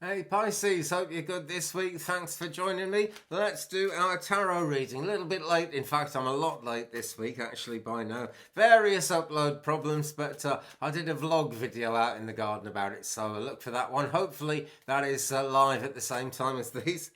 Hey Pisces, hope you're good this week. Thanks for joining me. Let's do our tarot reading. A little bit late, in fact, I'm a lot late this week actually by now. Various upload problems, but I did a vlog video out in the garden about it, so look for that one. Hopefully that is live at the same time as these.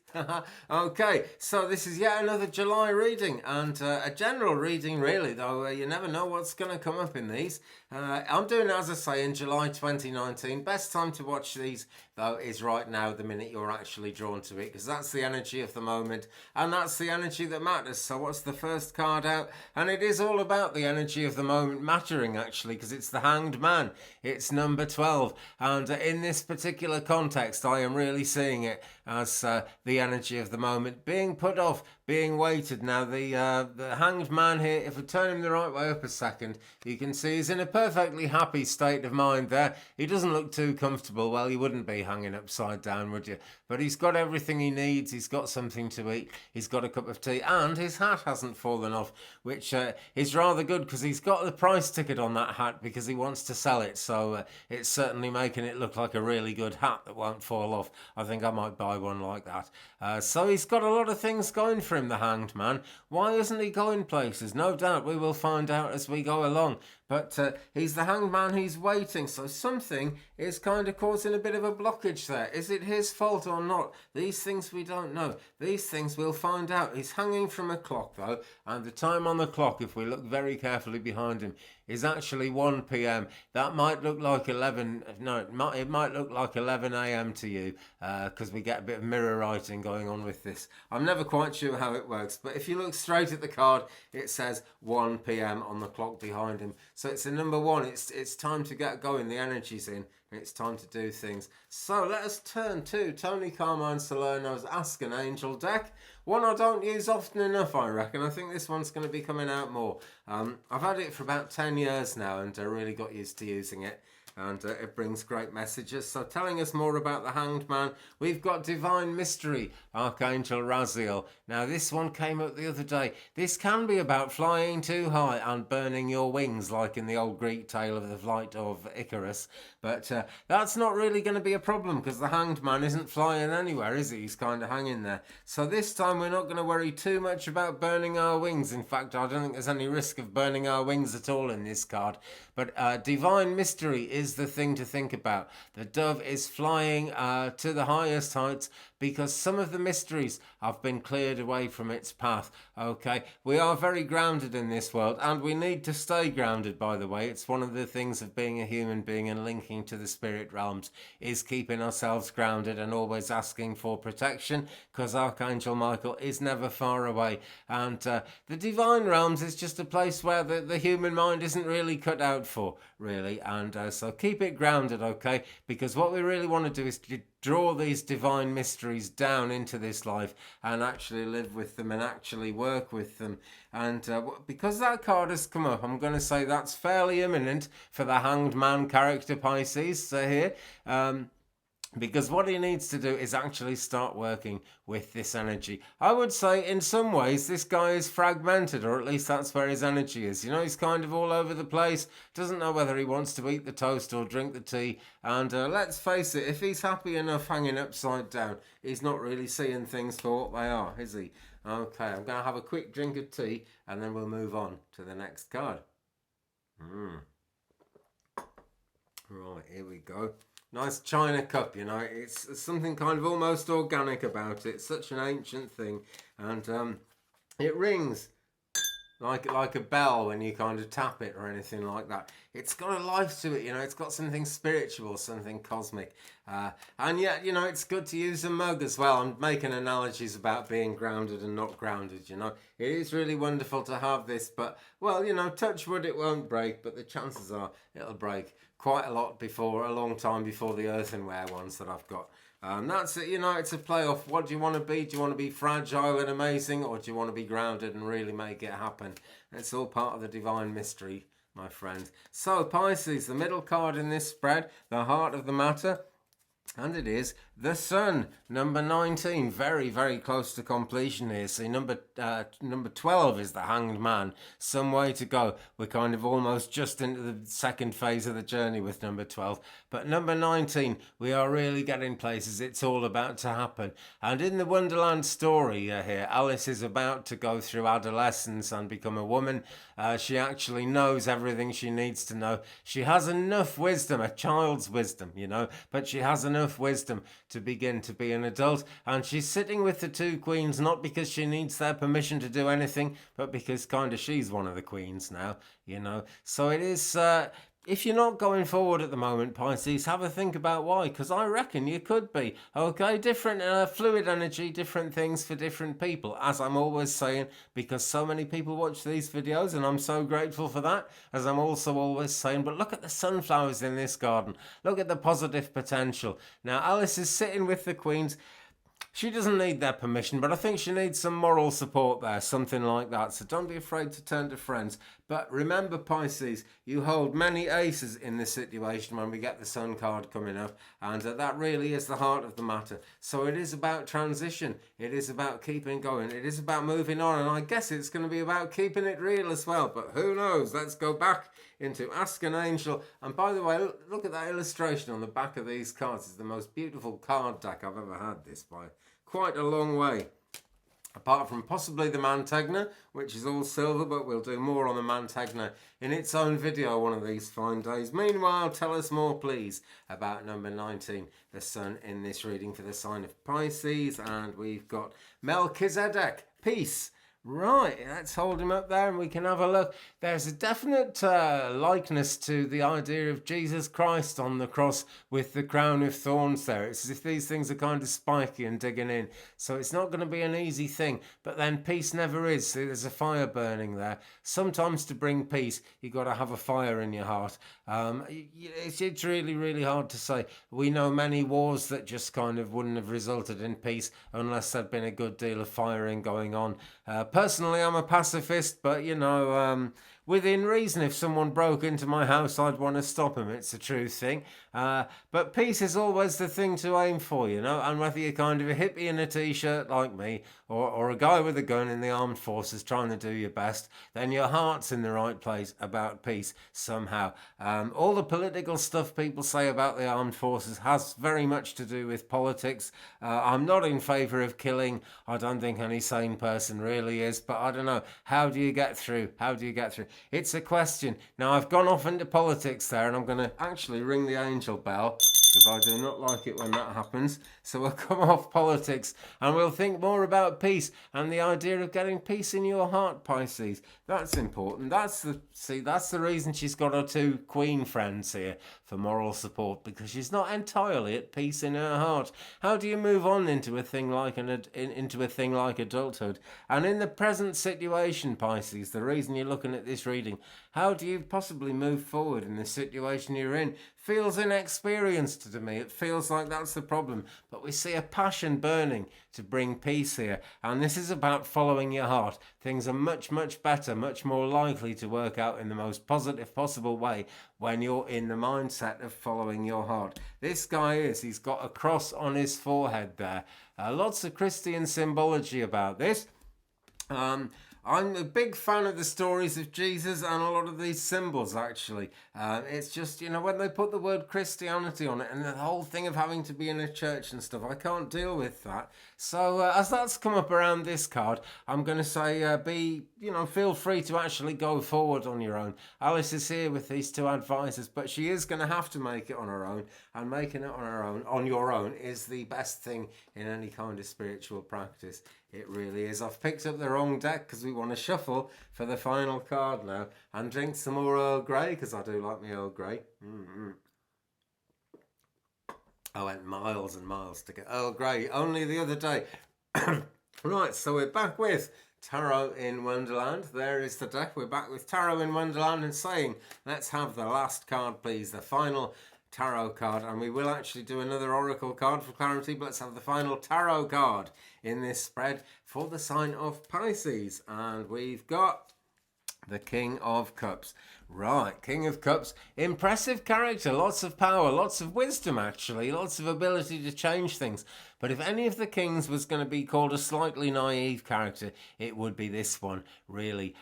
Okay, so this is yet another July reading, and a general reading really, though you never know what's going to come up in these. I'm doing, as I say, in July 2019. Best time to watch these, though, is right now, the minute you're actually drawn to it, because that's the energy of the moment, and that's the energy that matters. So what's the first card out? And it is all about the energy of the moment mattering, actually, because it's the Hanged Man. It's number 12, and in this particular context, I am really seeing it as the energy of the moment being put off, being weighted. Now the Hanged Man here, if I turn him the right way up a second, you can see he's in a perfectly happy state of mind there. He doesn't look too comfortable. Well, he wouldn't be hanging upside down, would you? But he's got everything he needs. He's got something to eat. He's got a cup of tea, and his hat hasn't fallen off, which is rather good because he's got the price ticket on that hat because he wants to sell it. So it's certainly making it look like a really good hat that won't fall off. I think I might buy one like that. So he's got a lot of things going for him, the Hanged Man. Why isn't he going places? No doubt we will find out as we go along. But he's the Hanged Man, he's waiting. So something is kind of causing a bit of a blockage there. Is it his fault or not? These things we don't know. These things we'll find out. He's hanging from a clock though, and the time on the clock, if we look very carefully behind him, is actually 1 p.m. That might look like 11. No, it might look like 11 a.m. to you because we get a bit of mirror writing going on with this. I'm never quite sure how it works, but if you look straight at the card, it says 1 p.m. on the clock behind him. So it's a number one. It's time to get going. The energy's in. It's time to do things. So let us turn to Tony Carmine Salerno's Ask an Angel deck. One I don't use often enough, I reckon. I think this one's going to be coming out more. I've had it for about 10 years now, and I really got used to using it. And it brings great messages. So telling us more about the Hanged Man, we've got Divine Mystery, Archangel Raziel. Now this one came up the other day. This can be about flying too high and burning your wings, like in the old Greek tale of the flight of Icarus. But that's not really going to be a problem because the Hanged Man isn't flying anywhere, is he? He's kind of hanging there. So this time we're not going to worry too much about burning our wings. In fact, I don't think there's any risk of burning our wings at all in this card. But Divine Mystery is the thing to think about. The dove is flying to the highest heights because some of the mysteries have been cleared away from its path. Okay, we are very grounded in this world, and we need to stay grounded, by the way. It's one of the things of being a human being and linking to the spirit realms, is keeping ourselves grounded and always asking for protection, because Archangel Michael is never far away. And the divine realms is just a place where the human mind isn't really cut out for, really. And so keep it grounded, okay? Because what we really want to do is to draw these divine mysteries down into this life and actually live with them and actually work with them. And because that card has come up, I'm going to say that's fairly imminent for the Hanged Man character, Pisces, here. Because what he needs to do is actually start working with this energy. I would say in some ways this guy is fragmented, or at least that's where his energy is. You know, he's kind of all over the place, doesn't know whether he wants to eat the toast or drink the tea. And let's face it, if he's happy enough hanging upside down, he's not really seeing things for what they are, is he? Okay, I'm going to have a quick drink of tea and then we'll move on to the next card. Right, here we go. Nice china cup, you know, it's something kind of almost organic about it. It's such an ancient thing, and it rings like a bell when you kind of tap it or anything like that. It's got a life to it, you know, it's got something spiritual, something cosmic. And yet, you know, it's good to use a mug as well. I'm making analogies about being grounded and not grounded, you know. It is really wonderful to have this, but, well, you know, touch wood, it won't break, but the chances are it'll break quite a lot before, a long time before the earthenware ones that I've got. That's it, you know, it's a playoff. What do you want to be? Do you want to be fragile and amazing, or do you want to be grounded and really make it happen? It's all part of the divine mystery, my friend. So, Pisces, the middle card in this spread, the heart of the matter. And it is the Sun, number 19, very, very close to completion here. See, number 12 is the Hanged Man. Some way to go. We're kind of almost just into the second phase of the journey with number 12. But number 19, we are really getting places. It's all about to happen. And in the Wonderland story here, Alice is about to go through adolescence and become a woman. She actually knows everything she needs to know. She has enough wisdom, a child's wisdom, you know, but she has enough wisdom to begin to be an adult. And she's sitting with the two queens, not because she needs their permission to do anything, but because kind of she's one of the queens now, you know. So it is, if you're not going forward at the moment, Pisces, have a think about why, because I reckon you could be. Okay, different fluid energy, different things for different people, as I'm always saying, because so many people watch these videos, and I'm so grateful for that, as I'm also always saying. But look at the sunflowers in this garden. Look at the positive potential. Now, Alice is sitting with the queens. She doesn't need their permission, but I think she needs some moral support there, something like that. So don't be afraid to turn to friends. But remember, Pisces, you hold many aces in this situation when we get the Sun card coming up, and that really is the heart of the matter. So it is about transition. It is about keeping going. It is about moving on, and I guess it's going to be about keeping it real as well. But who knows? Let's go back into Ask an Angel. And by the way, look at that illustration on the back of these cards. It's the most beautiful card deck I've ever had this by quite a long way. Apart from possibly the Mantegna, which is all silver, but we'll do more on the Mantegna in its own video one of these fine days. Meanwhile, tell us more, please, about number 19, the Sun, in this reading for the sign of Pisces. And we've got Melchizedek, peace. Right, let's hold him up there and we can have a look. There's a definite likeness to the idea of Jesus Christ on the cross with the crown of thorns there. It's as if these things are kind of spiky and digging in. So it's not going to be an easy thing. But then peace never is. See, there's a fire burning there. Sometimes to bring peace, you've got to have a fire in your heart. It's really, really hard to say. We know many wars that just kind of wouldn't have resulted in peace unless there'd been a good deal of firing going on. Personally, I'm a pacifist, but, you know, within reason, if someone broke into my house, I'd want to stop him. It's a true thing. But peace is always the thing to aim for, you know, and whether you're kind of a hippie in a t-shirt like me or a guy with a gun in the armed forces trying to do your best, then your heart's in the right place about peace somehow. All the political stuff people say about the armed forces has very much to do with politics. I'm not in favour of killing. I don't think any sane person really is, but I don't know. How do you get through? How do you get through? It's a question. Now, I've gone off into politics there, and I'm going to actually ring the angel bell, because I do not like it when that happens. So we'll come off politics and we'll think more about peace and the idea of getting peace in your heart, Pisces. That's important. That's the reason she's got her two queen friends here for moral support, because she's not entirely at peace in her heart. How do you move on into a thing like adulthood? And in the present situation, Pisces, the reason you're looking at this reading, how do you possibly move forward in the situation you're in? Feels inexperienced to me. It feels like that's the problem. But we see a passion burning to bring peace here. And this is about following your heart. Things are much, much better, much more likely to work out in the most positive possible way when you're in the mindset of following your heart. This guy he's got a cross on his forehead there. Lots of Christian symbology about this. I'm a big fan of the stories of Jesus and a lot of these symbols, actually. It's just, you know, when they put the word Christianity on it and the whole thing of having to be in a church and stuff, I can't deal with that. So as that's come up around this card, I'm going to say feel free to actually go forward on your own. Alice is here with these two advisors, but she is going to have to make it on her own, and making it on your own is the best thing in any kind of spiritual practice. It really is. I've picked up the wrong deck because we want to shuffle for the final card now and drink some more Earl Grey, because I do like my Earl Grey. I went miles and miles to get Earl Grey only the other day. Right, so we're back with Tarot in Wonderland. There is the deck. We're back with Tarot in Wonderland and saying, let's have the last card, please. The final tarot card, and we will actually do another oracle card for clarity, but let's have the final tarot card in this spread for the sign of Pisces. And we've got the King of Cups. Right, King of Cups, impressive character, lots of power, lots of wisdom actually, lots of ability to change things. But if any of the kings was going to be called a slightly naive character, it would be this one, really.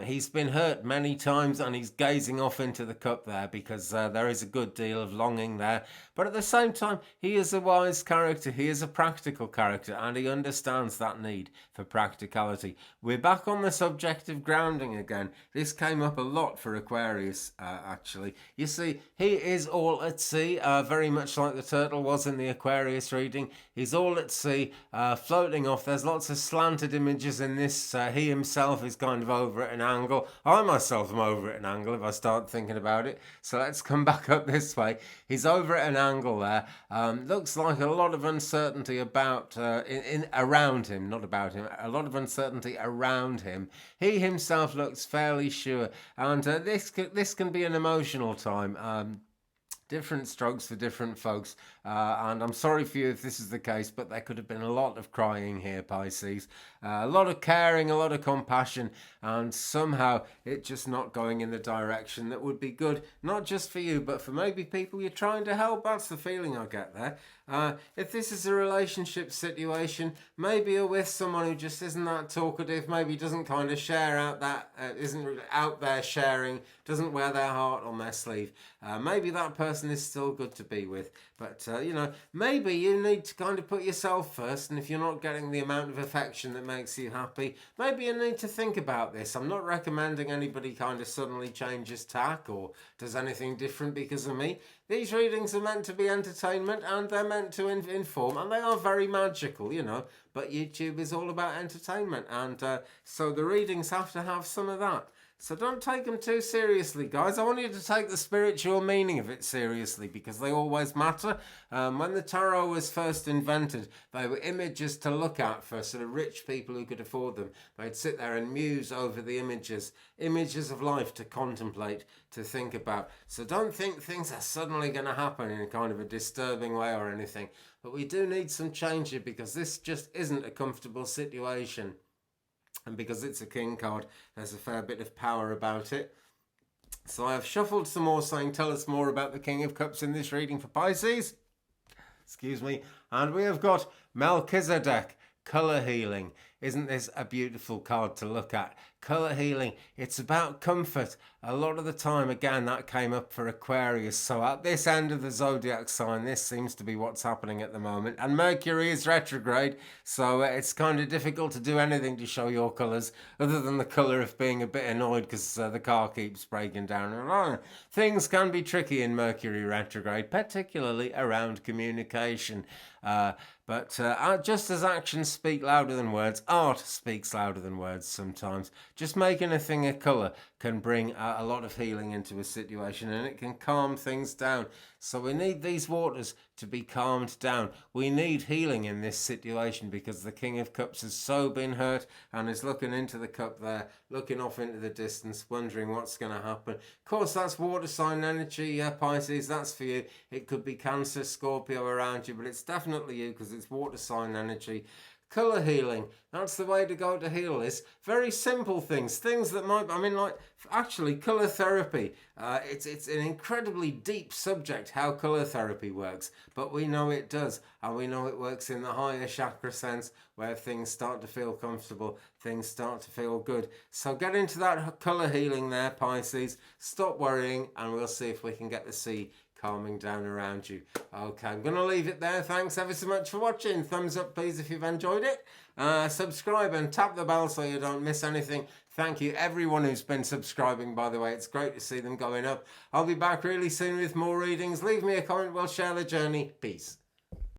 He's been hurt many times and he's gazing off into the cup there because there is a good deal of longing there. But at the same time, he is a wise character, he is a practical character, and he understands that need for practicality. We're back on the subject of grounding again. This came up a lot for Aquarius, actually. You see, he is all at sea, very much like the turtle was in the Aquarius reading. He's all at sea, floating off. There's lots of slanted images in this. He himself is kind of over at an angle. I myself am over at an angle if I start thinking about it. So let's come back up this way. He's over at an angle there. Looks like a lot of uncertainty about around him, not about him. A lot of uncertainty around him. He himself looks fairly sure, and this can be an emotional time. Different strokes for different folks, and I'm sorry for you if this is the case, but there could have been a lot of crying here, Pisces, a lot of caring, a lot of compassion, and somehow it just not going in the direction that would be good, not just for you, but for maybe people you're trying to help. That's the feeling I get there. If this is a relationship situation, maybe you're with someone who just isn't that talkative, maybe doesn't kind of share out that, isn't out there sharing, doesn't wear their heart on their sleeve. Maybe that person is still good to be with, but maybe you need to kind of put yourself first, and if you're not getting the amount of affection that makes you happy, maybe you need to think about this. I'm not recommending anybody kind of suddenly changes tack or does anything different because of me. These readings are meant to be entertainment and they're meant to inform, and they are very magical, but YouTube is all about entertainment, and so the readings have to have some of that. So don't take them too seriously, guys. I want you to take the spiritual meaning of it seriously because they always matter. When the tarot was first invented, they were images to look at for sort of rich people who could afford them. They'd sit there and muse over the images of life to contemplate, to think about. So don't think things are suddenly going to happen in a kind of a disturbing way or anything. But we do need some change here because this just isn't a comfortable situation. And because it's a king card, there's a fair bit of power about it. So I have shuffled some more saying, tell us more about the King of Cups in this reading for Pisces. Excuse me. And we have got Melchizedek, colour healing. Isn't this a beautiful card to look at? Colour healing, it's about comfort. A lot of the time, again, that came up for Aquarius. So at this end of the zodiac sign, this seems to be what's happening at the moment. And Mercury is retrograde, so it's kind of difficult to do anything to show your colours other than the colour of being a bit annoyed because the car keeps breaking down. Things can be tricky in Mercury retrograde, particularly around communication. But just as actions speak louder than words, art speaks louder than words sometimes. Just making a thing a colour can bring a lot of healing into a situation, and it can calm things down. So we need these waters to be calmed down. We need healing in this situation because the King of Cups has so been hurt and is looking into the cup there, looking off into the distance, wondering what's going to happen. Of course, that's water sign energy, Pisces, that's for you. It could be Cancer, Scorpio around you, but it's definitely you because it's water sign energy. Colour healing, that's the way to go to heal this. Very simple things that might, actually colour therapy. It's an incredibly deep subject, how colour therapy works, but we know it does, and we know it works in the higher chakra sense where things start to feel comfortable, things start to feel good. So get into that colour healing there, Pisces. Stop worrying, and we'll see if we can get the sea calming down around you. Okay, I'm going to leave it there. Thanks ever so much for watching. Thumbs up, please, if you've enjoyed it. Subscribe and tap the bell so you don't miss anything. Thank you, everyone who's been subscribing, by the way. It's great to see them going up. I'll be back really soon with more readings. Leave me a comment. We'll share the journey. Peace.